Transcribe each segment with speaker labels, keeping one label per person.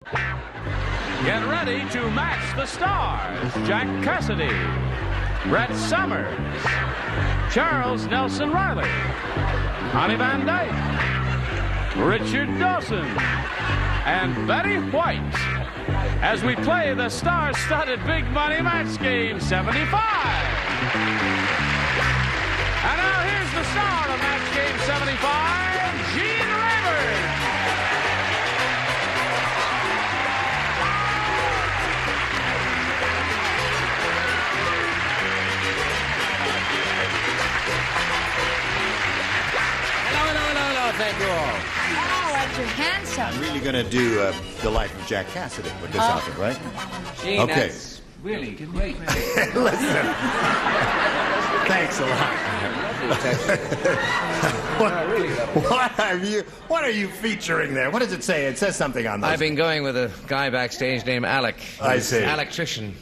Speaker 1: Get ready to match the stars. Jack Cassidy, Brett Summers, Charles Nelson Reilly, Conny Van Dyke, Richard Dawson, and Betty White as we play the star-studded Big Money Match Game 75. And now here's the star of Match Game 75, Gene Rayburn.
Speaker 2: Hello, thank you all.
Speaker 3: Oh, that's your handsome.
Speaker 2: I'm really going to do The Life of Jack Cassidy with this outfit, right?
Speaker 4: Gene,
Speaker 2: Okay.
Speaker 4: that's really great.
Speaker 2: Listen. Thanks a lot. What are you featuring there? What does it say? It says something on those.
Speaker 4: I've been going with a guy backstage named Alec.
Speaker 2: I see.
Speaker 4: Electrician.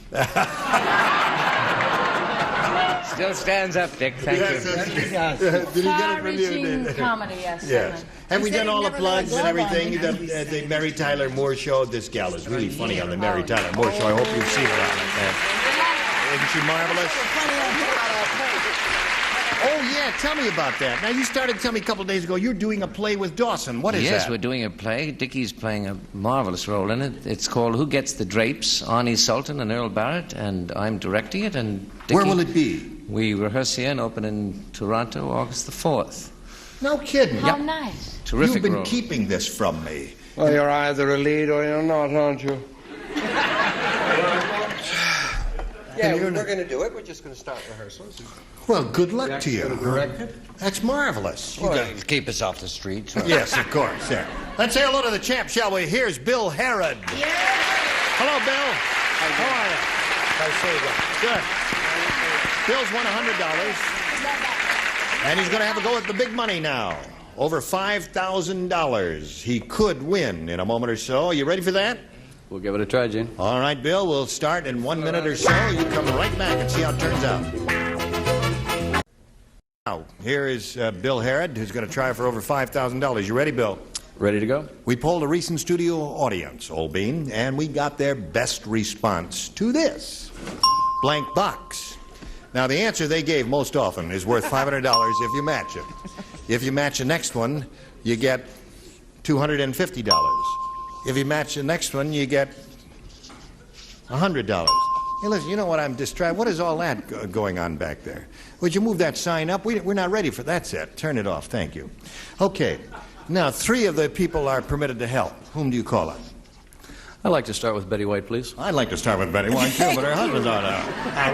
Speaker 4: Still stands up, Dick. Thank you.
Speaker 2: Did you get it from you?
Speaker 3: Far-reaching comedy, yes.
Speaker 2: Yes. Have we
Speaker 3: He said
Speaker 2: done all
Speaker 3: he
Speaker 2: the
Speaker 3: never
Speaker 2: plugs
Speaker 3: let
Speaker 2: and
Speaker 3: go of
Speaker 2: everything?
Speaker 3: him.
Speaker 2: The Mary Tyler Moore Show. This gal is really funny on the Mary Tyler Moore Show. I hope you've seen her on it. Isn't she marvelous? Oh, yeah. Tell me about that. Now, you started telling me a couple of days ago you're doing a play with Dawson. What is that?
Speaker 4: Yes, we're doing a play. Dickie's playing a marvelous role in it. It's called Who Gets the Drapes? Arnie Sultan and Earl Barrett, and I'm directing it. And Dickie,
Speaker 2: Where will it be?
Speaker 4: We rehearse here and open in Toronto August the 4th.
Speaker 2: No kidding.
Speaker 3: How nice.
Speaker 4: Terrific
Speaker 2: You've been
Speaker 4: role.
Speaker 2: keeping this from me.
Speaker 5: Well, you're either a lead or you're not, aren't you?
Speaker 6: Yeah, we're going to do it. We're just going to start rehearsals.
Speaker 2: Well, good luck to you.
Speaker 6: Going to direct it?
Speaker 2: That's marvelous. You got-
Speaker 4: Keep us off the streets.
Speaker 2: Yes, of course. Yeah. Let's say hello to the champ, shall we? Here's Bill Harrod.
Speaker 3: Yeah.
Speaker 2: Hello, Bill. How are you? Good. Bill's won $100, and he's going to have a go at the big money now. Over $5,000. He could win in a moment or so. Are you ready for that?
Speaker 7: We'll give it a try, Gene.
Speaker 2: All right, Bill. We'll start in 1 minute or so. You come right back and see how it turns out. Now, here is Bill Harrod, who's going to try for over $5,000. You ready, Bill?
Speaker 7: Ready to go?
Speaker 2: We polled a recent studio audience, Old Bean, and we got their best response to this blank box. Now, the answer they gave most often is worth $500 if you match it. If you match the next one, you get $250. If you match the next one, you get $100. Hey, listen, you know what I'm distracted? What is all that going on back there? Would you move that sign up? We're not ready for that. That's it. Turn it off. Thank you. Okay. Now, 3 of the people are permitted to help. Whom do you call on?
Speaker 7: I'd like to start with Betty White, please.
Speaker 2: I'd like to start with Betty White, too, but her husband's on out.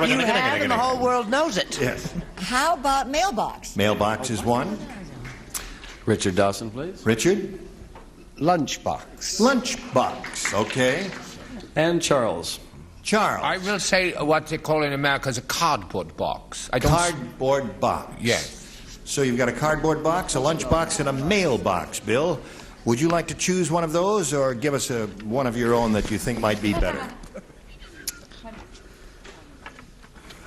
Speaker 6: You have, and the whole world knows it.
Speaker 2: Yes.
Speaker 3: How about mailbox?
Speaker 2: Mailbox is one.
Speaker 7: Richard Dawson, please.
Speaker 2: Richard?
Speaker 6: Lunchbox.
Speaker 2: Lunchbox. Okay.
Speaker 7: And Charles.
Speaker 2: Charles.
Speaker 8: I will say what they call in America is a cardboard box. I don't
Speaker 2: Cardboard box.
Speaker 8: Yes.
Speaker 2: So you've got a cardboard box, a lunchbox, and a mailbox, Bill. Would you like to choose one of those or give us one of your own that you think might be better?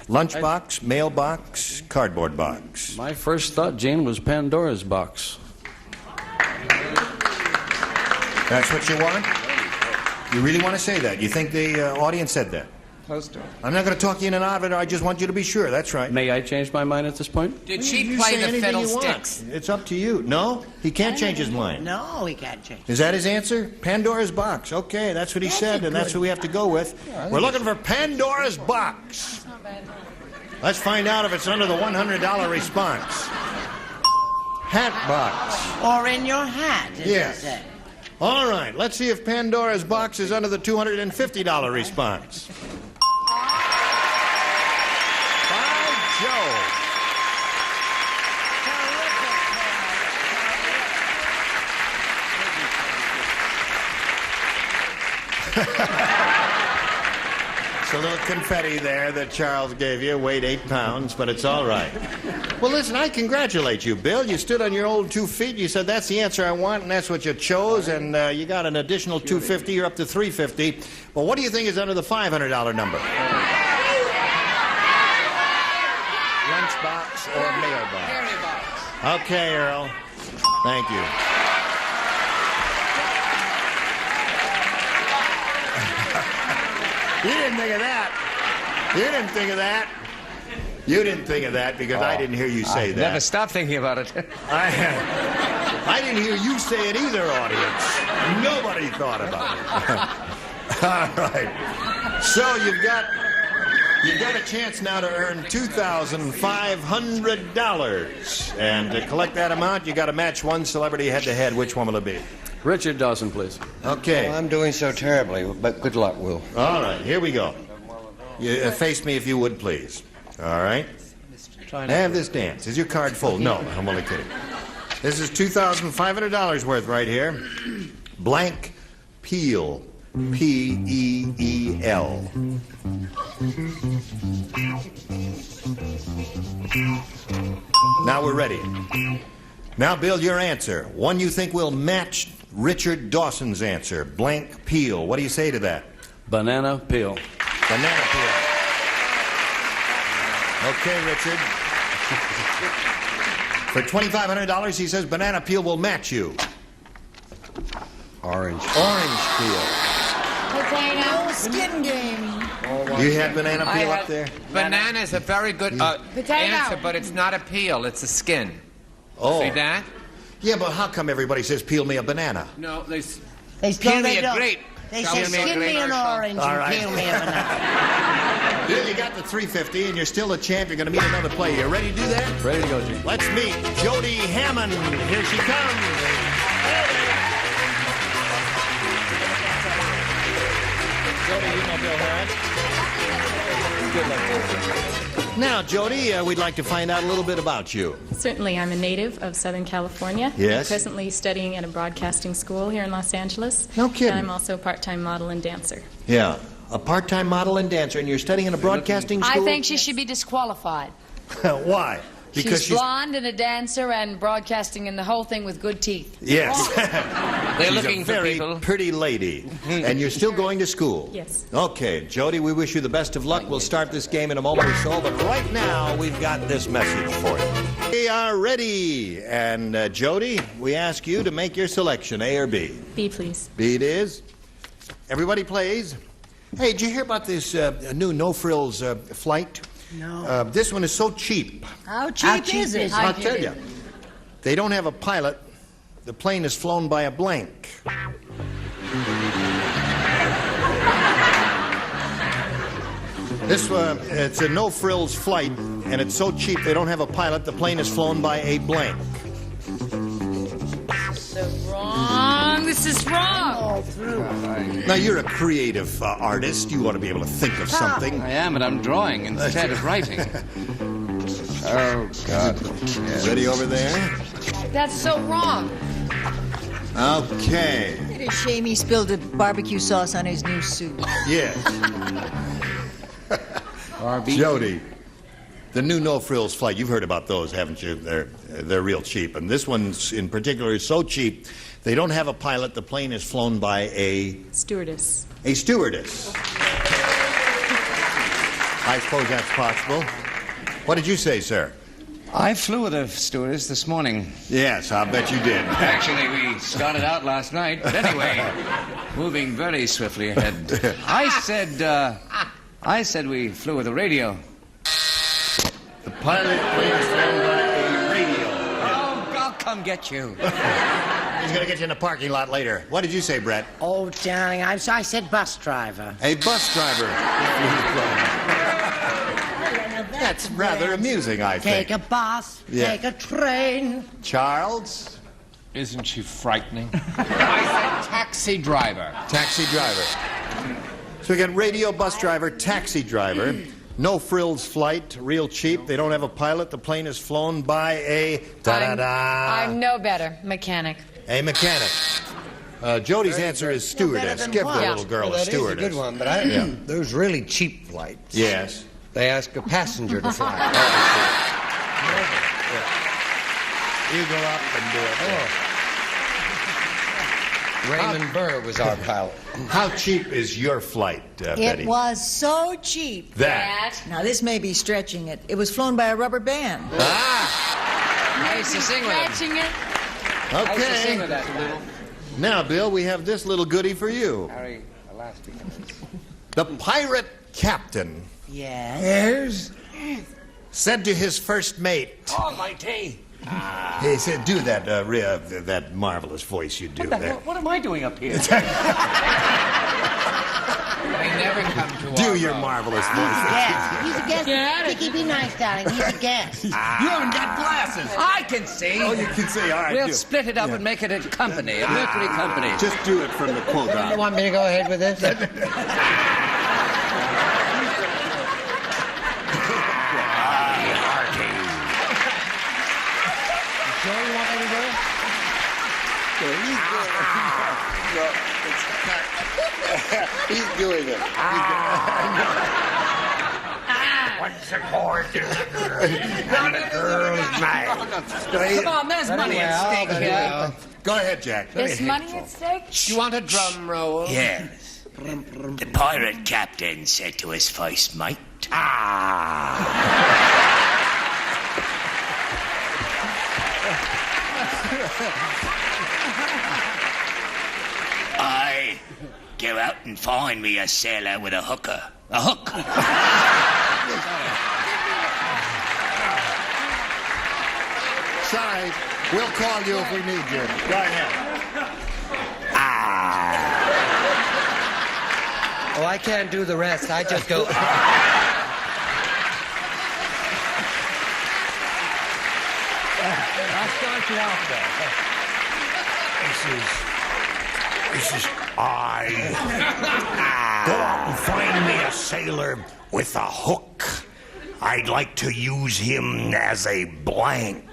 Speaker 2: Lunchbox, mailbox, cardboard box.
Speaker 7: My first thought, Gene, was Pandora's box.
Speaker 2: That's what you want? You really want to say that? You think the audience said that? I'm not going to talk you in and out of it. I just want you to be sure. That's right.
Speaker 7: May I change my mind at this point?
Speaker 8: Did
Speaker 2: You
Speaker 8: she
Speaker 2: say
Speaker 8: play the
Speaker 2: anything you want.
Speaker 8: fiddlesticks?
Speaker 2: It's up to you. No? He can't change his mind.
Speaker 6: No, he can't change.
Speaker 2: Is that his answer? Pandora's box. Okay, that's what he said, and that's what we have to go with. We're looking for Pandora's box. Let's find out if it's under the $100 response. Hat box.
Speaker 6: Or in your hat, as
Speaker 2: Yes.
Speaker 6: they say.
Speaker 2: All right, let's see if Pandora's box is under the $250 response. By Joe. It's a little confetti there that Charles gave you. Weighed 8 pounds, but it's all right. Well, listen, I congratulate you, Bill. You stood on your old 2 feet. You said, that's the answer I want, and that's what you chose. And you got an additional $250. You're up to $350. Well, what do you think is under the $500 number? Lunchbox or mailbox? Okay, Earl. Thank you. You didn't think of that. You didn't think of that. You didn't think of that because I didn't hear you say that.
Speaker 4: Never stop thinking about it.
Speaker 2: I didn't hear you say it either, audience. Nobody thought about it. All right. So you've got a chance now to earn $2,500. And to collect that amount, you got to match one celebrity head-to-head. Which one will it be?
Speaker 7: Richard Dawson, please.
Speaker 2: Okay.
Speaker 6: I'm doing so terribly, but good luck, Will.
Speaker 2: All right, here we go. You, face me if you would, please. All right? Have this dance. Is your card full? No, I'm only kidding. This is $2,500 worth right here. Blank Peel. P-E-E-L. Now we're ready. Now, Bill, your answer. One you think will match Richard Dawson's answer. Blank Peel. What do you say to that?
Speaker 7: Banana peel.
Speaker 2: Banana peel. Okay, Richard. For $2,500, he says banana peel will match you.
Speaker 6: Orange.
Speaker 2: Orange peel.
Speaker 3: Potato. Skin game.
Speaker 2: You had banana peel up there?
Speaker 8: Banana is a very good answer, but it's not a peel. It's a skin.
Speaker 2: Oh.
Speaker 8: See that?
Speaker 2: Yeah, but how come everybody says peel me a banana?
Speaker 8: No, they
Speaker 3: Peel
Speaker 8: me a grape.
Speaker 3: They
Speaker 8: Peel
Speaker 3: say
Speaker 8: me a
Speaker 3: skin
Speaker 8: grape.
Speaker 3: me an orange
Speaker 2: All right.
Speaker 3: and peel me a banana.
Speaker 2: Bill, you got the $350, and you're still a champ. You're going to meet another player. You ready to do that?
Speaker 7: Ready to go, Gene.
Speaker 2: Let's meet Jody Hammond. Here she comes. Jody, you know Bill Harris. Good luck. Now, Jody, we'd like to find out a little bit about you.
Speaker 9: Certainly. I'm a native of Southern California.
Speaker 2: Yes.
Speaker 9: I'm presently studying at a broadcasting school here in Los Angeles.
Speaker 2: No kidding.
Speaker 9: And I'm also a part-time model and dancer.
Speaker 2: Yeah, a part-time model and dancer, and you're studying in a broadcasting school?
Speaker 3: I think she should be disqualified.
Speaker 2: Why? Because
Speaker 3: she's blonde and a dancer and broadcasting and the whole thing with good teeth.
Speaker 2: Yes.
Speaker 4: They're
Speaker 2: She's
Speaker 4: looking
Speaker 2: a
Speaker 4: for
Speaker 2: very
Speaker 4: people.
Speaker 2: pretty lady. And you're still going to school?
Speaker 9: Yes.
Speaker 2: Okay, Jody, we wish you the best of luck. We'll start this game in a moment or so, but right now we've got this message for you. We are ready. And Jody, we ask you to make your selection, A or B.
Speaker 9: B, please.
Speaker 2: B it is. Everybody plays. Hey, did you hear about this new no-frills flight?
Speaker 3: No.
Speaker 2: This one is so cheap.
Speaker 3: How cheap is it?
Speaker 2: I'll tell you. They don't have a pilot. The plane is flown by a blank. This one, it's a no-frills flight, and it's so cheap they don't have a pilot. The plane is flown by a blank.
Speaker 3: So wrong. This is wrong.
Speaker 2: Now, you're a creative artist. You ought to be able to think of something.
Speaker 4: I am, but I'm drawing instead of writing.
Speaker 6: Oh, God.
Speaker 2: Ready over there?
Speaker 3: That's so wrong.
Speaker 2: Okay.
Speaker 3: It's a shame he spilled the barbecue sauce on his new suit.
Speaker 2: Yes. Jody, the new no-frills flight, you've heard about those, haven't you? They're real cheap. And this one in particular is so cheap, they don't have a pilot. The plane is flown by a
Speaker 9: Stewardess.
Speaker 2: stewardess. I suppose that's possible. What did you say, sir?
Speaker 4: I flew with a stewardess this morning.
Speaker 2: Yes, I'll bet you did.
Speaker 4: Actually, we started out last night. But anyway, moving very swiftly ahead. I said we flew with a radio.
Speaker 2: The pilot plane is flown by a radio.
Speaker 4: Oh, I'll come get you.
Speaker 2: He's going to get you in the parking lot later. What did you say, Brett?
Speaker 10: Oh, darling, I said bus driver.
Speaker 2: A bus driver. That's rather amusing, I think.
Speaker 10: Take a bus,
Speaker 2: Yeah.
Speaker 10: take a train.
Speaker 2: Charles?
Speaker 8: Isn't she frightening? I said taxi driver.
Speaker 2: Taxi driver. So we got radio, bus driver, taxi driver. No frills flight, real cheap. They don't have a pilot. The plane is flown by a
Speaker 3: I'm no better. Mechanic.
Speaker 2: a mechanic. Jody's answer is stewardess. Give the little girl a
Speaker 6: That is a
Speaker 2: stewardess.
Speaker 6: good one, but those really cheap flights.
Speaker 2: Yes.
Speaker 6: They ask a passenger to fly.
Speaker 2: You go up and do it.
Speaker 6: Raymond Burr was our pilot.
Speaker 2: How cheap is your flight, Betty?
Speaker 3: It was so cheap.
Speaker 2: That.
Speaker 3: Now, this may be stretching it. It was flown by a rubber band.
Speaker 4: I used to sing with him.
Speaker 3: Stretching it.
Speaker 4: I used to sing
Speaker 2: Okay.
Speaker 4: with that little
Speaker 2: Now, Bill, we have this little goodie for you.
Speaker 4: Harry Elastic.
Speaker 2: The pirate captain
Speaker 10: Yes?
Speaker 2: said to his first mate...
Speaker 4: Oh, Matey.
Speaker 2: He said, do that marvelous voice you do there.
Speaker 4: What am I doing up here?
Speaker 8: They never come to
Speaker 2: Do
Speaker 8: our
Speaker 2: your
Speaker 8: boat.
Speaker 2: marvelous voice.
Speaker 10: Yes. He's a guest. Dickie, be nice, darling. He's a guest.
Speaker 2: You haven't got glasses.
Speaker 4: I can see.
Speaker 2: Oh, you can see. All right,
Speaker 4: We'll
Speaker 2: do it.
Speaker 4: split it up and make it a company, a Mercury company.
Speaker 2: Just do it from the quote
Speaker 6: You
Speaker 2: on.
Speaker 6: want me to go ahead with this? Sure you want me to do it?
Speaker 2: He's doing it.
Speaker 6: What's the cord? And the girl's mine.
Speaker 4: Come on, there's money at stake here.
Speaker 2: Go ahead, Jack.
Speaker 3: There's money at stake?
Speaker 8: You want a drum roll?
Speaker 11: Yes. The pirate captain said to his first mate, I go out and find me a sailor with a hooker. A hook.
Speaker 2: Sorry. We'll call you if we need you. Go ahead.
Speaker 6: Oh, I can't do the rest. I just go.
Speaker 1: I'll start you off there.
Speaker 11: This is I. Go out and find me a sailor with a hook. I'd like to use him as a blank.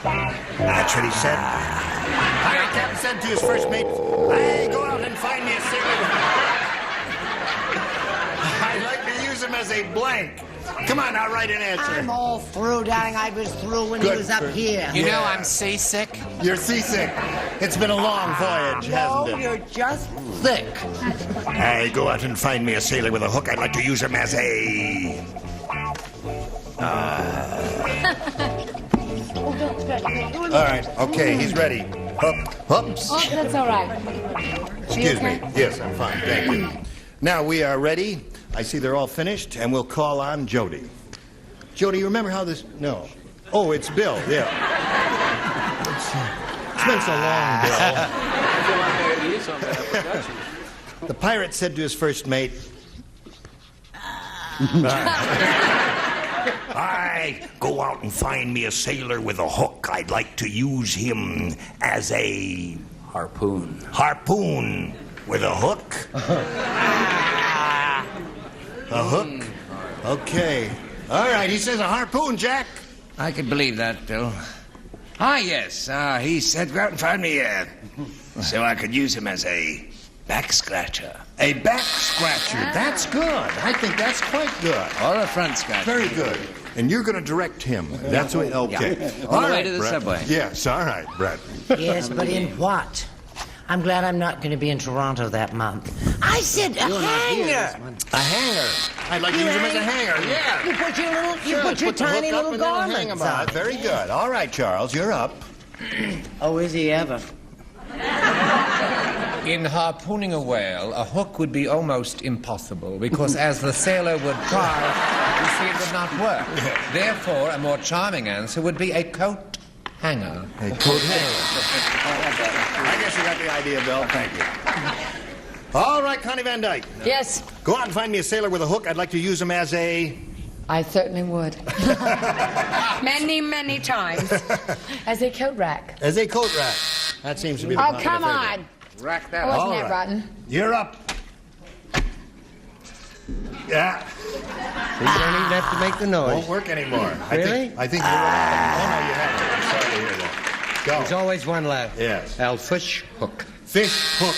Speaker 2: That's what he said. Pirate captain said to his first mate, "Hey, go out and find me a sailor. I'd like to use him as a blank." Come on, now write an answer.
Speaker 10: I'm all through, darling. I was through when he was up here.
Speaker 8: You know I'm seasick.
Speaker 2: You're seasick. It's been a long voyage,
Speaker 10: No,
Speaker 2: hasn't it?
Speaker 10: you're just thick.
Speaker 11: Hey, go out and find me a sailor with a hook. I'd like to use him as a...
Speaker 2: All right, okay, he's ready. Oops.
Speaker 3: Oh, that's all right.
Speaker 2: Excuse me. Yes, I'm fine. Thank you. Now we are ready. I see they're all finished, and we'll call on Jody. Jody, you remember how this... No. Oh, it's Bill, yeah. It's been so long, Bill. The pirate said to his first mate...
Speaker 11: I go out and find me a sailor with a hook. I'd like to use him as a...
Speaker 7: Harpoon.
Speaker 11: Harpoon with a hook.
Speaker 2: A hook? Okay. All right, he says a harpoon, Jack.
Speaker 4: I could believe that, Bill. Yes. He said go out and find me
Speaker 11: So I could use him as a back scratcher.
Speaker 2: A back scratcher. That's good. I think that's quite good.
Speaker 4: or a front scratch.
Speaker 2: Very good. And you're going to direct him. That's what... Okay.
Speaker 4: Yeah. All the way to the
Speaker 2: Brett.
Speaker 4: subway.
Speaker 2: Yes, all right, Brett.
Speaker 10: Yes, but in what? I'm glad I'm not going to be in Toronto that month. I said a hanger.
Speaker 2: A hanger. I'd like to use him as a hanger, yeah.
Speaker 10: You put your little,
Speaker 2: Sure,
Speaker 10: put your
Speaker 2: the hook
Speaker 10: tiny
Speaker 2: up
Speaker 10: little
Speaker 2: and then hang
Speaker 10: garments
Speaker 2: about.
Speaker 10: on.
Speaker 2: Very good. All right, Charles, you're up.
Speaker 10: Oh, is he ever?
Speaker 8: In harpooning a whale, a hook would be almost impossible because as the sailor would try, you see it would not work. Therefore, a more charming answer would be a coat hanger.
Speaker 2: A coat hanger. I guess you got the idea, Bill. Thank you. All right, Conny Van Dyke.
Speaker 3: Yes,
Speaker 2: Go out and find me a sailor with a hook. I'd like to use him as a...
Speaker 3: I certainly would. Many, many times. As a coat rack.
Speaker 2: As a coat rack. That seems to be the
Speaker 3: Oh,
Speaker 2: popular
Speaker 3: come
Speaker 2: favorite.
Speaker 3: on.
Speaker 8: Rack that
Speaker 3: Wasn't
Speaker 8: up.
Speaker 3: that rotten?
Speaker 2: You're up. Yeah.
Speaker 6: You don't even have to make the noise.
Speaker 2: Won't work anymore.
Speaker 6: Really?
Speaker 2: I think you're right. Oh, no, you haven't. I'm sorry to hear that. Go.
Speaker 6: There's always one left.
Speaker 2: Yes.
Speaker 6: Al fish hook.
Speaker 2: Fish hook.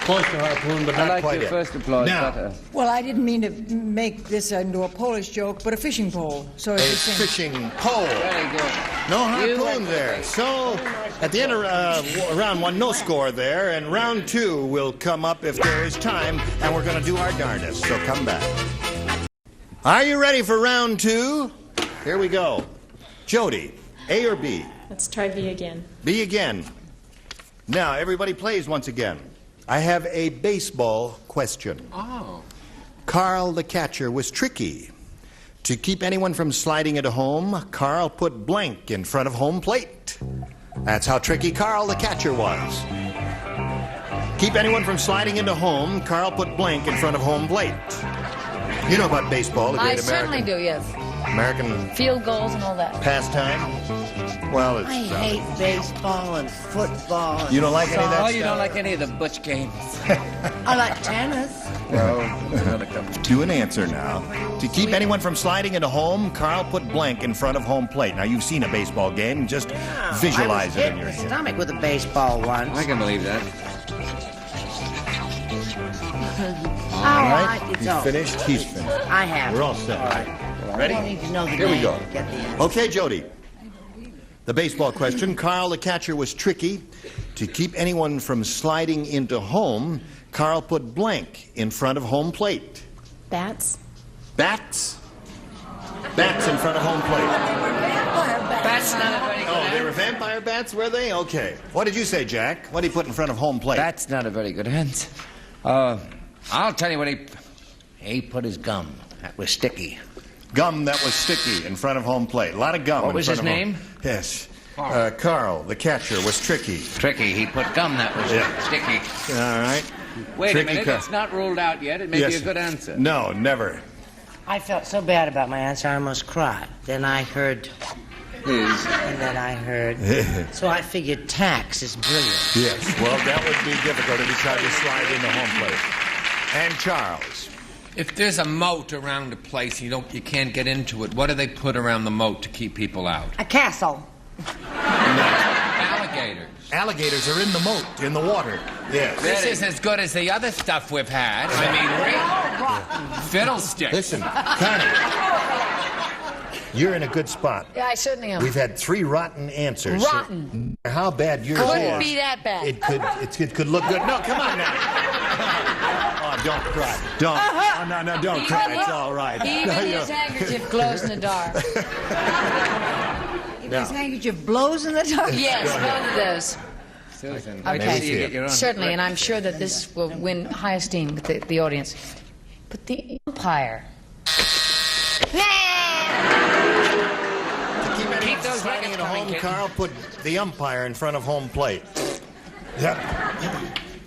Speaker 2: Close to harpoon, but
Speaker 4: I
Speaker 2: not
Speaker 4: like
Speaker 2: quite
Speaker 4: your
Speaker 2: yet.
Speaker 4: first applause
Speaker 2: Now,
Speaker 4: better.
Speaker 12: Well, I didn't mean to make this into a Polish joke, but a fishing pole. So
Speaker 2: a
Speaker 12: it's the same.
Speaker 2: fishing pole.
Speaker 4: Very good.
Speaker 2: No harpoon there. So, at the end of round one, no score there, and round two will come up if there is time, and we're going to do our darndest, so come back. Are you ready for round two? Here we go. Jody, A or B?
Speaker 9: Let's try B again.
Speaker 2: B again. Now, everybody plays once again. I have a baseball question.
Speaker 8: Oh.
Speaker 2: Carl the catcher was tricky. To keep anyone from sliding into home, Carl put blank in front of home plate. That's how tricky Carl the catcher was. Keep anyone from sliding into home, Carl put blank in front of home plate. You know about baseball, the
Speaker 3: I
Speaker 2: great
Speaker 3: certainly do, yes.
Speaker 2: American
Speaker 3: Field goals and all that.
Speaker 2: pastime. Well, it's...
Speaker 10: I hate baseball and football.
Speaker 2: You don't like any of that
Speaker 4: Oh,
Speaker 2: stuff?
Speaker 4: you don't like any of the butch games?
Speaker 10: I like tennis.
Speaker 2: Well, do an answer now. To keep anyone from sliding into home, Carl put blank in front of home plate. Now, you've seen a baseball game. Just visualize it in your
Speaker 10: I was hit in
Speaker 2: head.
Speaker 10: the stomach with a baseball once.
Speaker 4: I can believe that.
Speaker 10: All right, it's
Speaker 2: You
Speaker 10: over.
Speaker 2: finished? He's finished.
Speaker 10: I have.
Speaker 2: We're all set.
Speaker 10: All right.
Speaker 2: Ready?
Speaker 10: I don't need to know the
Speaker 2: Here we
Speaker 10: name
Speaker 2: go.
Speaker 10: to get the answer.
Speaker 2: Okay, Jody. The baseball question. Carl the catcher was tricky. To keep anyone from sliding into home, Carl put blank in front of home plate.
Speaker 9: Bats?
Speaker 2: Bats? Bats in front of home plate.
Speaker 4: That's not a very good
Speaker 2: Oh, they
Speaker 4: answer.
Speaker 2: were vampire bats, were they? Okay. What did you say, Jack? What did he put in front of home plate?
Speaker 4: That's not a very good answer. I'll tell you what he put his gum. That was sticky.
Speaker 2: Gum that was sticky in front of home plate. A lot of gum.
Speaker 4: What
Speaker 2: in
Speaker 4: was
Speaker 2: front
Speaker 4: his
Speaker 2: of home-
Speaker 4: name?
Speaker 2: Yes. Carl, the catcher, was tricky.
Speaker 4: Tricky. He put gum that was sticky.
Speaker 2: All right.
Speaker 4: Wait
Speaker 2: Tricky
Speaker 4: a minute.
Speaker 2: Carl.
Speaker 4: It's not ruled out yet. It may be a good answer.
Speaker 2: No, never.
Speaker 10: I felt so bad about my answer, I almost cried. Then I heard... And then I heard... So I figured tax is brilliant.
Speaker 2: Yes. Well, that would be difficult if you tried to slide into home plate. And Charles.
Speaker 8: If there's a moat around a place and you can't get into it, what do they put around the moat to keep people out?
Speaker 12: A castle.
Speaker 8: Alligators.
Speaker 2: Alligators are in the moat, in the water. Yes.
Speaker 8: This is as good as the other stuff we've had. I mean, really? Fiddlesticks.
Speaker 2: Listen, Connie, you're in a good spot.
Speaker 3: Yeah, I certainly am.
Speaker 2: We've had 3 rotten answers.
Speaker 3: Rotten.
Speaker 2: How bad yours
Speaker 3: Couldn't
Speaker 2: is.
Speaker 3: be that bad.
Speaker 2: It could look good. No, come on now. Oh, don't cry. Don't. Oh, no, don't cry. It's all right.
Speaker 3: Even
Speaker 2: No,
Speaker 3: his handkerchief glows in the dark.
Speaker 12: His handkerchief blows in the dark.
Speaker 3: Yes, both of those.
Speaker 4: Susan,
Speaker 3: Okay.
Speaker 4: I see you get your own
Speaker 3: Certainly, and I'm sure that this will win high esteem with the audience. But the umpire.
Speaker 2: To keep anyone
Speaker 4: those
Speaker 2: sliding
Speaker 4: rackets
Speaker 2: into
Speaker 4: coming,
Speaker 2: home,
Speaker 4: kitten.
Speaker 2: Carl put the umpire in front of home plate. Yep.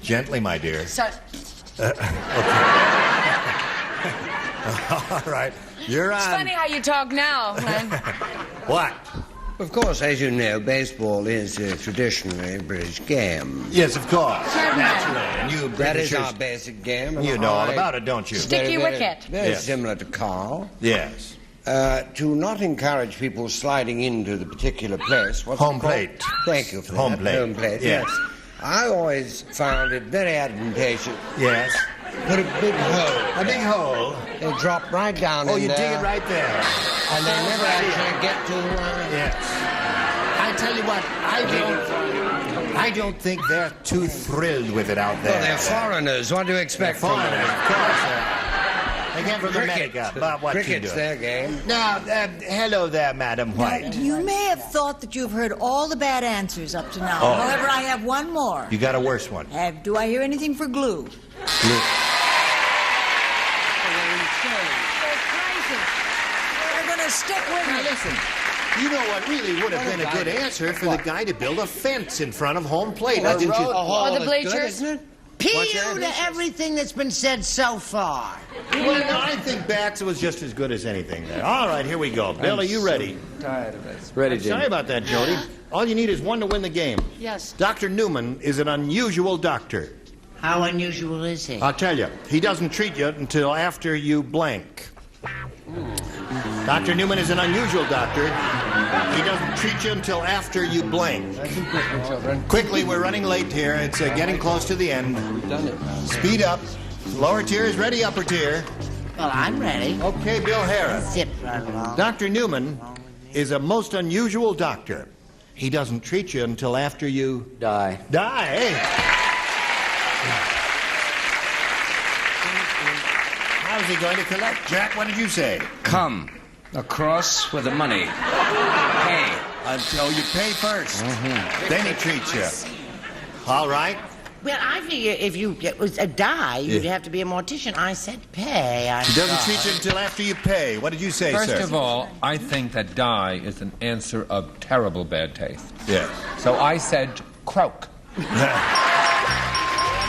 Speaker 2: Gently, my dear.
Speaker 3: So,
Speaker 2: All right. You're on.
Speaker 3: it's funny how you talk now.
Speaker 2: What?
Speaker 5: Of course, as you know, baseball is traditionally a British game.
Speaker 2: Yes, of course. Naturally. And you
Speaker 5: That is
Speaker 2: Britishers,
Speaker 5: our basic game. and
Speaker 2: you know all
Speaker 5: I-
Speaker 2: about it, don't you?
Speaker 3: Sticky wicket.
Speaker 5: Very
Speaker 2: Yes.
Speaker 5: similar to Carl.
Speaker 2: Yes.
Speaker 5: To not encourage people sliding into the particular place. What's
Speaker 2: Home
Speaker 5: it called?
Speaker 2: plate.
Speaker 5: Thank you for
Speaker 2: Home
Speaker 5: that.
Speaker 2: plate.
Speaker 5: Home plate,
Speaker 2: Yes.
Speaker 5: yes. I always found it very advantageous.
Speaker 2: Yes.
Speaker 5: Put a big hole.
Speaker 2: A big hole.
Speaker 5: They drop right down
Speaker 2: Oh,
Speaker 5: in
Speaker 2: you
Speaker 5: there.
Speaker 2: dig it right there.
Speaker 5: And they never actually get to...
Speaker 2: Yes. I tell you what, I don't think they're too thrilled with it out there.
Speaker 5: Well, they're foreigners. What do you expect from
Speaker 2: Foreigners,
Speaker 5: them?
Speaker 2: of course. They came from
Speaker 5: Cricket.
Speaker 2: America. But what you
Speaker 5: Cricket's
Speaker 2: do?
Speaker 5: their game.
Speaker 2: Now, hello there, Madam White.
Speaker 12: You may have thought that you've heard all the bad answers up to now.
Speaker 2: Oh.
Speaker 12: However, I have one more.
Speaker 2: You got a worse one.
Speaker 12: Do I hear anything for glue?
Speaker 2: Blue.
Speaker 12: We're going to stick with
Speaker 2: Now
Speaker 12: you.
Speaker 2: listen, you know what really would have been a good answer for the guy to build a fence in front of home plate. Now, didn't you?
Speaker 3: Or the
Speaker 5: Good,
Speaker 3: bleachers.
Speaker 5: isn't it?
Speaker 10: Pew to everything that's been said so far.
Speaker 2: Well, no, I think bats was just as good as anything there. All right, here we go. Bill, are you ready?
Speaker 4: Tired of this.
Speaker 7: Ready,
Speaker 2: Sorry
Speaker 7: Jim.
Speaker 2: about that, Jody. All you need is one to win the game.
Speaker 3: Yes.
Speaker 2: Dr. Newman is an unusual doctor.
Speaker 10: How unusual is he?
Speaker 2: I'll tell you, he doesn't treat you until after you blank. Dr. Newman is an unusual doctor. He doesn't treat you until after you blank. Quickly, we're running late here. It's getting close to the end. Speed up. Lower tier is ready, upper tier.
Speaker 10: Well, I'm ready.
Speaker 2: Okay, Bill Harris.
Speaker 10: Zip right along.
Speaker 2: Dr. Newman is a most unusual doctor. He doesn't treat you until after you
Speaker 7: Die.
Speaker 2: die. How's he going to collect? Jack, what did you say?
Speaker 4: Come across with the money. Pay.
Speaker 2: Until you pay first. Then he treats you. All right.
Speaker 10: Well, I figure if you die, you'd have to be a mortician. I said pay.
Speaker 2: He doesn't treat you until after you pay. What did you say,
Speaker 8: First
Speaker 2: sir?
Speaker 8: of all, I think that die is an answer of terrible bad taste.
Speaker 2: Yes.
Speaker 8: So I said croak.
Speaker 2: That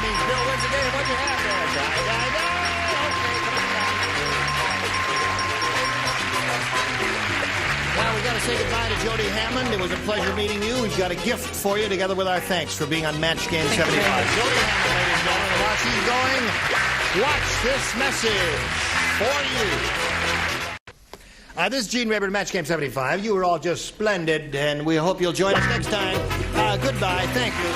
Speaker 2: means Bill wins again. What you have there? Die, die, die. Okay, now we got to say goodbye to Jody Hammond. It was a pleasure meeting you. We've got a gift for you, together with our thanks for being on Match Game 75. Jody Hammond, ladies and gentlemen, while she's going, watch this message for you. This is Gene Rayburn, Match Game 75. You were all just splendid, and we hope you'll join us next time. Goodbye. Thank you.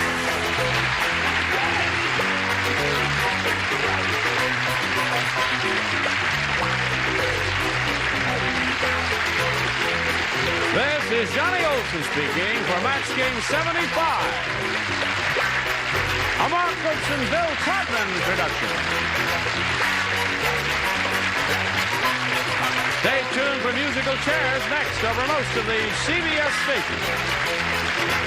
Speaker 1: This is Johnny Olson speaking for Match Game 75. A Mark Goodson, Bill Todman production. Stay tuned for musical chairs next over most of the CBS stations.